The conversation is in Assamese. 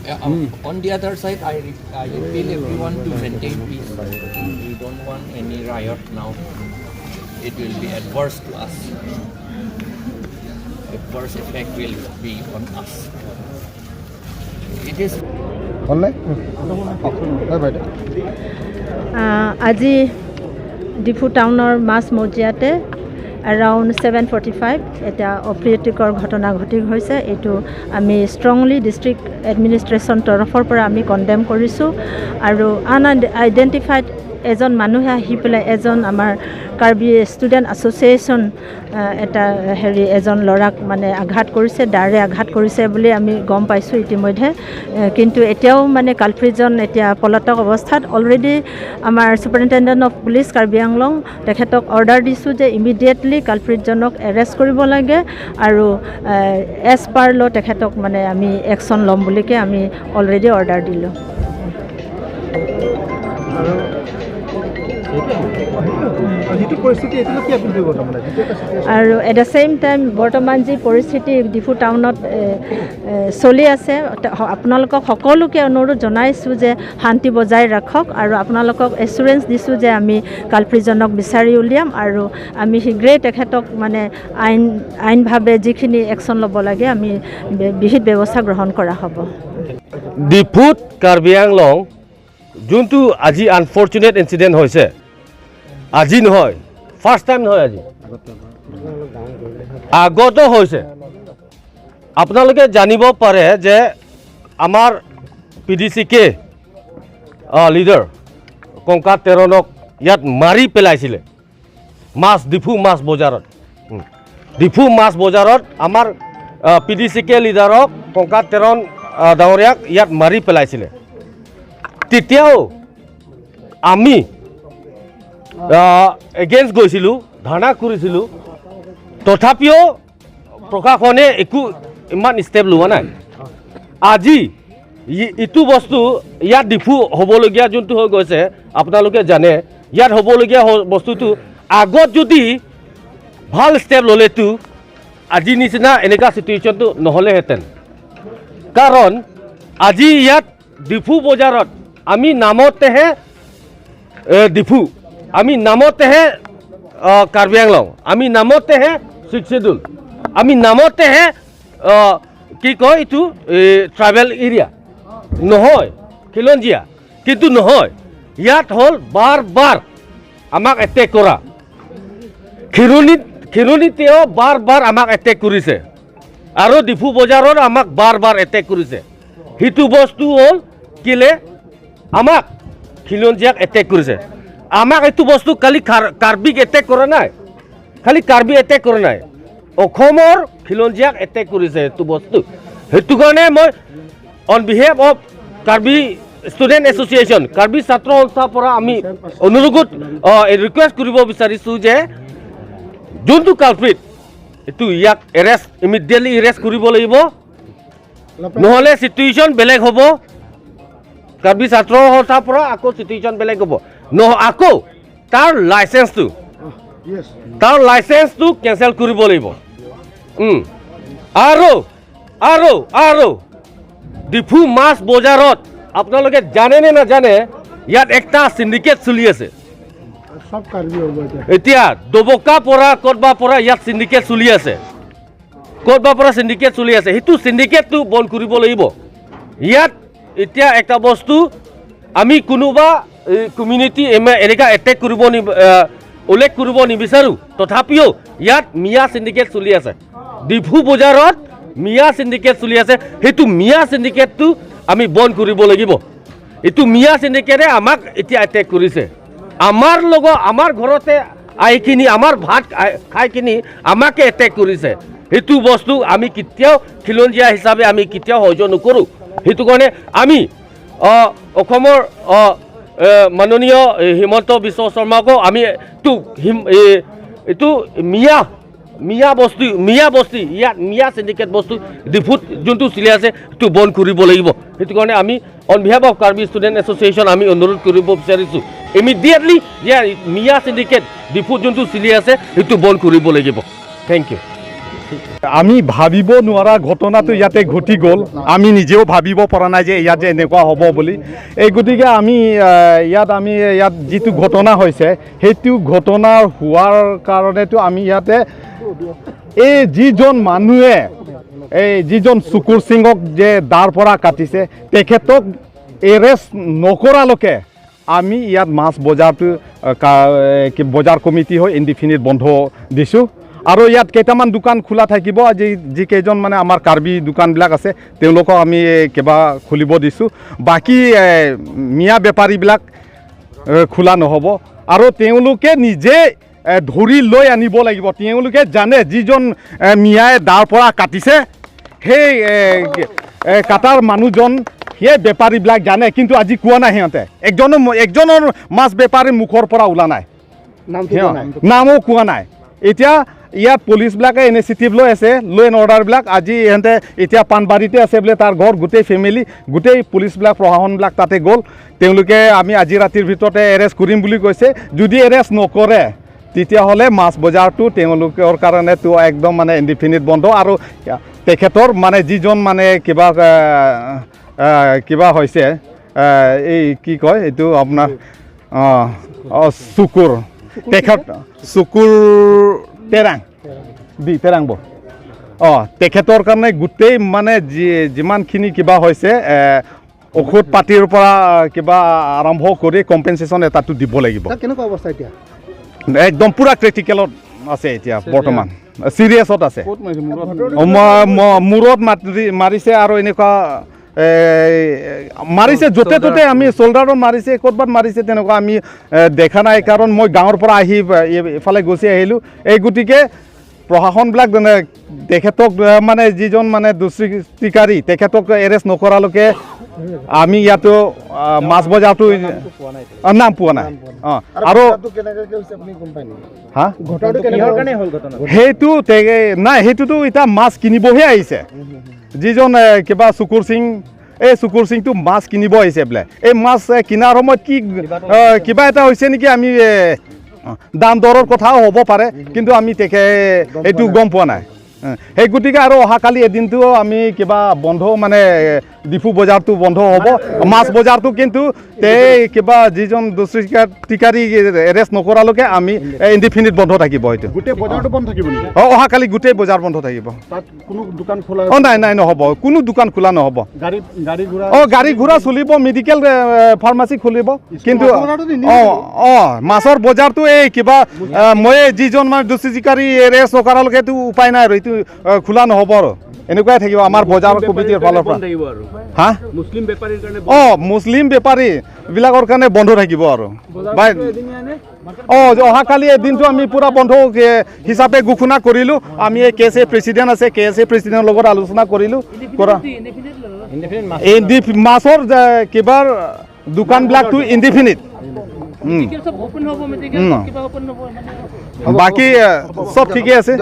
On the other side, I appeal everyone to maintain peace. We don't want any riot now. It will be adverse to us. Adverse effect will be on us. It is. আজি ডিফু টাউনৰ মাছ মজিয়াতে around 7:45 এটা অপ্ৰীতিকৰ ঘটনা ঘটি হৈছে এইটো আমি ষ্ট্ৰংলি ডিষ্ট্ৰিক্ট এডমিনিষ্ট্ৰেশ্যন তৰফৰ পৰা আমি কণ্ডেম কৰিছোঁ আৰু আইডেণ্টিফাইড এজন মানুহে আহি পেলাই এজন আমাৰ কাৰ্বি ষ্টুডেণ্ট এছ'চিয়েশ্যন এটা এজন ল'ৰাক মানে আঘাত কৰিছে দাৰে আঘাত কৰিছে বুলি আমি গম পাইছোঁ ইতিমধ্যে কিন্তু এতিয়াও মানে কালপ্ৰিটজন এতিয়া পলাতক অৱস্থাত অলৰেডি আমাৰ superintendent of police Karbi Anglong তেখেতক অৰ্ডাৰ দিছোঁ যে ইমিডিয়েটলি কালপ্ৰিটজনক এৰেষ্ট কৰিব লাগে আৰু এজ পাৰ ল তেখেতক মানে আমি একশ্যন ল'ম বুলিকে আমি অলৰেডি অৰ্ডাৰ দিলোঁ আৰু এট দ্য ছেইম টাইম বৰ্তমান যি পৰিস্থিতি ডিফু টাউনত চলি আছে আপোনালোকক সকলোকে অনুৰোধ জনাইছোঁ যে শান্তি বজাই ৰাখক আৰু আপোনালোকক এছুৰেঞ্চ দিছোঁ যে আমি কালপ্ৰিটজনক বিচাৰি উলিয়াম আৰু আমি শীঘ্ৰেই তেখেতক মানে আইনভাৱে যিখিনি একশ্যন ল'ব লাগে আমি বিহিত ব্যৱস্থা গ্ৰহণ কৰা হ'ব ডিফুত কাৰ্বি আংলং যোনটো আজি আনফৰ্চুনেট ইনচিডেণ্ট হৈছে আজি নহয় ফাৰ্ষ্ট টাইম নহয় আজি আগতো হৈছে আপোনালোকে জানিব পাৰে যে আমাৰ PDCK লিডাৰ কংকাত তেৰণক ইয়াত মাৰি পেলাইছিলে ডিফু মাছ বজাৰত আমাৰ PDCK লিডাৰক কংকাত তেৰণ ডাঙৰীয়াক ইয়াত মাৰি পেলাইছিলে তেতিয়াও আমি এগেইনষ্ট গৈছিলোঁ ধাৰণা কৰিছিলোঁ তথাপিও প্ৰশাসনে একো ইমান ষ্টেপ লোৱা নাই আজি ইটো বস্তু ইয়াত ডিফু হ'বলগীয়া যোনটো হৈ গৈছে আপোনালোকে জানে ইয়াত হ'বলগীয়া বস্তুটো আগত যদি ভাল ষ্টেপ ল'লেতো আজি নিচিনা এনেকুৱা চিটুৱেশ্যনটো নহ'লেহেঁতেন কাৰণ আজি ইয়াত ডিফু বজাৰত আমি নামতেহে ডিফু আমি নামতেহে কাৰ্বি আংলং আমি নামতেহে ছিক্স ছিডুল আমি নামতেহে কি কয় এইটো ট্ৰাইবেল এৰিয়া নহয় খিলঞ্জীয়া কিন্তু নহয় ইয়াত হ'ল বাৰ আমাক এটেক কৰা খিৰণীতেও বাৰ আমাক এটেক কৰিছে আৰু ডিফু বজাৰত আমাক বাৰ এটেক কৰিছে সেইটো বস্তু হ'ল কেলে আমাক খিলঞ্জীয়াক এটেক কৰিছে আমাক এইটো বস্তু খালি কাৰ্বিক এটেক কৰা নাই খালি কাৰ্বি এটেক কৰা নাই অসমৰ খিলঞ্জীয়াক এটেক কৰিছে এইটো বস্তু সেইটো কাৰণে মই on behalf of Karbi student association Karbi ছাত্ৰ সংস্থাৰ পৰা আমি অনুৰোধ ৰিকুৱেষ্ট কৰিব বিচাৰিছোঁ যে যোনটো কালপ্ৰিট এইটো ইয়াক ইমিডিয়েটলি এৰেষ্ট কৰিব লাগিব নহ'লে চিটুৱেশ্যন বেলেগ হ'ব কাৰ্বি ছাত্ৰ সংস্থাৰ পৰা আকৌ চিটুৱেশ্যন বেলেগ হ'ব আকৌ তাৰ লাইচেন্সটো কেঞ্চেল কৰিব লাগিব আৰু ডিফু মাছ বজাৰত আপোনালোকে জানে নে নাজানে ইয়াত একটা চিণ্ডিকেট চলি আছে এতিয়া দবকা পৰা ক'ৰবাৰ পৰা ইয়াত চিণ্ডিকেট চলি আছে সেইটো চিণ্ডিকেটটো বন্ধ কৰিব লাগিব ইয়াত এতিয়া একটা বস্তু আমি কোনোবা কমিউনিটি এনেকুৱা এটেক কৰিব উল্লেখ কৰিব নিবিচাৰোঁ তথাপিও ইয়াত মিয়া চিণ্ডিকেট চলি আছে ডিফু বজাৰত মিয়া চিণ্ডিকেট চলি আছে সেইটো মিয়া চিণ্ডিকেটটো আমি বন্ধ কৰিব লাগিব এইটো মিয়া চিণ্ডিকেটে আমাক এতিয়া এটেক কৰিছে আমাৰ ঘৰতে আহিকিনি আমাৰ ভাত খাই কিনি আমাকে এটেক কৰিছে সেইটো বস্তু আমি কেতিয়াও খিলঞ্জীয়া হিচাপে আমি কেতিয়াও সহ্য নকৰোঁ সেইটো কাৰণে আমি অসমৰ মাননীয় হিমন্ত বিশ্ব শৰ্মাকো আমি এইটো মিয়া বস্তি ইয়াত মিয়া চিণ্ডিকেট বস্তু ডিফুত যোনটো চলি আছে সেইটো বন্ধ কৰিব লাগিব সেইটো কাৰণে আমি on behalf of Karbi student association আমি অনুৰোধ কৰিব বিচাৰিছোঁ ইমিডিয়েটলি যে মিয়া চিণ্ডিকেট ডিফুত যোনটো চলি আছে সেইটো বন্ধ কৰিব লাগিব থেংক ইউ আমি ভাবিব নোৱাৰা ঘটনাটো ইয়াতে ঘটি গ'ল আমি নিজেও ভাবিব পৰা নাই যে ইয়াত যে এনেকুৱা হ'ব বুলি এই গতিকে আমি ইয়াত যিটো ঘটনা হৈছে সেইটো ঘটনা হোৱাৰ কাৰণেতো আমি ইয়াতে এই যিজন মানুহে এই যিজন চুকুৰ সিঙক যে দাৰ পৰা কাটিছে তেখেতক এৰেষ্ট নকৰালৈকে আমি ইয়াত মাছ বজাৰটো বজাৰ কমিটি হৈ ইনডিফিনিট বন্ধ দিছোঁ আৰু ইয়াত কেইটামান দোকান খোলা থাকিব যিকেইজন মানে আমাৰ কাৰ্বি দোকানবিলাক আছে তেওঁলোকক আমি কিবা খুলিব দিছোঁ বাকী মিয়া বেপাৰীবিলাক খোলা নহ'ব আৰু তেওঁলোকে নিজে ধৰি লৈ আনিব লাগিব তেওঁলোকে জানে যিজন মিয়াই দাৰ পৰা কাটিছে সেই কাটাৰ মানুহজন সেই বেপাৰীবিলাক জানে কিন্তু আজি কোৱা নাই সিহঁতে একজনৰ মাছ বেপাৰীৰ মুখৰ পৰা ওলা নাই নামো কোৱা নাই এতিয়া ইয়াত পুলিচবিলাকে ইনিচিয়েটিভ লৈ আছে ল' এণ্ড অৰ্ডাৰবিলাক আজি ইহঁতে এতিয়া পাণবাৰীতে আছে বোলে তাৰ ঘৰ গোটেই ফেমিলি গোটেই পুলিচবিলাক প্ৰশাসনবিলাক তাতে গ'ল তেওঁলোকে আমি আজি ৰাতিৰ ভিতৰতে এৰেষ্ট কৰিম বুলি কৈছে যদি এৰেষ্ট নকৰে তেতিয়াহ'লে মাছ বজাৰটো তেওঁলোকৰ কাৰণেতো একদম মানে ইনডিফিনিট বন্ধ আৰু তেখেতৰ মানে যিজন মানে কিবা হৈছে এই কি কয় এইটো আপোনাৰ চুকুৰ তেখেত চুকুৰ তেৰাং তেখেতৰ কাৰণে গোটেই মানে যিমানখিনি কিবা হৈছে ঔষধ পাতিৰ পৰা কিবা আৰম্ভ কৰি কম্পেনচেশ্যন এটাটো দিব লাগিব কেনেকুৱা অৱস্থা এতিয়া একদম পুৰা ক্ৰিটিকেলত আছে এতিয়া বৰ্তমান চিৰিয়াছত আছে মূৰত মাৰিছে আৰু এনেকুৱা মাৰিছে য'তে ত'তে আমি চল্ডাৰত মাৰিছে ক'ৰবাত মাৰিছে তেনেকুৱা আমি দেখা নাই কাৰণ মই গাঁৱৰ পৰা আহি এফালে গুচি আহিলোঁ এই গতিকে প্ৰশাসনবিলাক তেখেতক মানে যিজন মানে দুষ্কৃতিকাৰী তেখেতক এৰেষ্ট নকৰালৈকে আমি ইয়াতো মাছ বজাৰটো নাম পোৱা নাই আৰু সেইটো নাই সেইটোতো এতিয়া মাছ কিনিবহে আহিছে যিজন কিবা চুকুৰ সিং এই চুকুৰ সিংটো মাছ কিনিব আহিছে বোলে এই মাছ কিনাৰ সময়ত কি কিবা এটা হৈছে নেকি আমি দাম দৰৰ কথাও হ'ব পাৰে কিন্তু আমি এইটো গম পোৱা নাই সেই গতিকে আৰু অহাকালি এদিনটো আমি কিবা বন্ধ মানে ডিফু বজাৰটো বন্ধ হ'ব মাছ বজাৰটো কিন্তু কিবা যিজন দুষ্কৃতিকাৰী এৰেষ্ট নকৰালৈকে আমি ইনডিফিনিট বন্ধ থাকিব হয়তো গোটেই বজাৰটো বন্ধ থাকিব নেকি অহাকালি গোটেই বজাৰ বন্ধ থাকিব তাত কোনো দোকান খোলা নাই নহ'ব কোনো দোকান খোলা নহ'ব গাড়ী ঘোঁৰা চলিব মেডিকেল ফাৰ্মাচী খুলিব কিন্তু মাছৰ বজাৰটো এই কিবা মই যিজন মানে দুষ্কৃতিকাৰী এৰেষ্ট নকৰালৈকেতো উপায় নাই আৰু এইটো খোলা নহ'ব আৰু এনেকুৱাই থাকিব আমাৰ বজাৰ কমিটিৰ ফালৰ পৰা হা মুছলিম বেপাৰীবিলাকৰ কাৰণে বন্ধ থাকিব আৰু অহাকালি এদিনটো আমি পূৰা বন্ধ হিচাপে ঘোষণা কৰিলোঁ আমি এই KSA প্ৰেচিডেণ্ট আছে KSA প্ৰেচিডেণ্টৰ লগত আলোচনা কৰিলোঁ মাছৰ কিবা দোকানবিলাকটো ইনডিফিনিট বাকী চব ঠিকে আছে